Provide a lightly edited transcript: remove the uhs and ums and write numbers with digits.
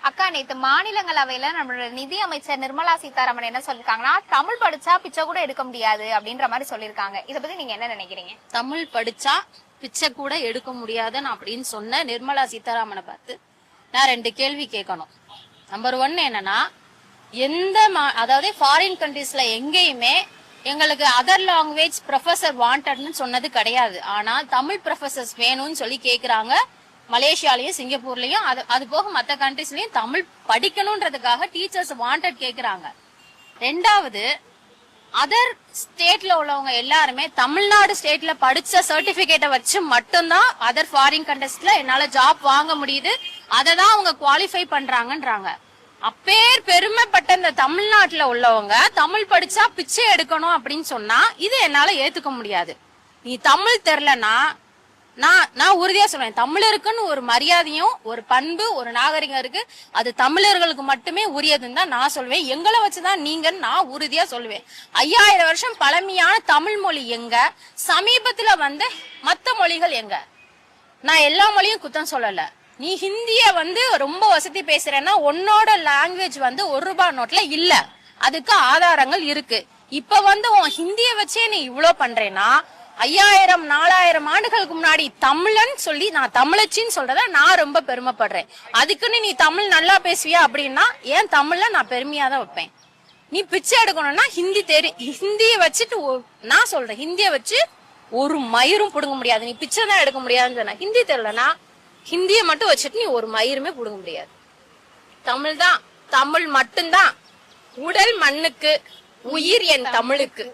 அக்கா, நேத்து மாநிலங்களவையில நம்மளோட நிதி அமைச்சர் நிர்மலா சீதாராமன் என்ன சொல்லிருக்காங்கன்னா, தமிழ் படிச்சா பிச்சை கூட எடுக்க முடியாது அப்படின்ற மாதிரி சொல்லிருக்காங்க. இத பத்தி நீங்க என்ன நினைக்கிறீங்க? தமிழ் படிச்சா பிச்சை கூட எடுக்க முடியாதுன்னு அப்படின்னு சொன்ன நிர்மலா சீதாராமனை பார்த்து நான் 2 கேள்வி கேட்கணும். நம்பர் 1 என்னன்னா, அதாவது ஃபாரின் கண்ட்ரீஸ்ல எங்கேயுமே எங்களுக்கு அதர் லாங்குவேஜ் ப்ரொஃபசர் வாண்டட்னு சொன்னது கிடையாது. ஆனா தமிழ் ப்ரொஃபசர்ஸ் வேணும்னு சொல்லி கேக்குறாங்க. மலேசியாலயும் சிங்கப்பூர்லயும் அது போக மற்ற கண்ட்ரீஸ்லயும் தமிழ் படிக்கணும்ன்றதுக்காக டீச்சர்ஸ் வாண்டட் கேக்குறாங்க. 2வது, அதர் ஸ்டேட்ல உள்ளவங்க எல்லாருமே தமிழ்நாடு ஸ்டேட்ல படிச்ச சர்டிபிகேட்டை வச்சு மட்டும்தான் அதர் ஃபாரின் கண்ட்ரீஸ்ல என்னால ஜாப் வாங்க முடியுது, அதை தான் அவங்க குவாலிஃபை பண்றாங்கன்றாங்க. அப்பேர் பெருமைப்பட்ட இந்த தமிழ்நாட்டுல உள்ளவங்க தமிழ் படிச்சா பிச்சை எடுக்கணும் அப்படின்னு சொன்னா இது என்னால ஏத்துக்க முடியாது. நீ தமிழ் தெரிலனா நான் உறுதியா சொல்றேன், தமிழருக்குன்னு ஒரு மரியாதையும் ஒரு பண்பு ஒரு நாகரிகம் இருக்கு. அது தமிழர்களுக்கு மட்டுமே உரியதுன்னு தான் நான் சொல்வேன். எங்களை வச்சுதான் நீங்கன்னு நான் உறுதியா சொல்லுவேன். 5000 வருஷம் பழமையான தமிழ் மொழி எங்க, சமீபத்துல வந்த மத்த மொழிகள் எங்க? நான் எல்லா மொழியும் குத்தம் சொல்லல. நீ ஹிந்திய ரொம்ப வசதி பேசுறேன்னா உன்னோட லாங்குவேஜ் 1 ரூபாய் நோட்ல இல்ல, அதுக்கு ஆதாரங்கள் இருக்கு. இப்ப உன் ஹிந்திய வச்சே நீ இவ்வளவு பண்றேன்னா 5000 4000 ஆண்டுகளுக்கு முன்னாடி தமிழன் சொல்லி நான் தமிழச்சின்னு சொல்றத நான் ரொம்ப பெருமைப்படுறேன். அதுக்குன்னு நீ தமிழ் நல்லா பேசுவியா அப்படின்னா ஏன் தமிழ்ல நான் பெருமையா தான் வைப்பேன். நீ பிச்சை எடுக்கணும்னா ஹிந்திய வச்சுட்டு நான் சொல்றேன், ஹிந்திய வச்சு ஒரு மயிரும் புடுங்க முடியாது. நீ பிச்சை தான் எடுக்க முடியாதுன்னு சொன்ன. ஹிந்தி தெரியலனா ஹிந்திய மட்டும் வச்சுட்டு நீ ஒரு மயிருமே புடுங்க முடியாது. தமிழ் தான், தமிழ் மட்டும்தான். உடல் மண்ணுக்கு, உயிர் என் தமிழுக்கு.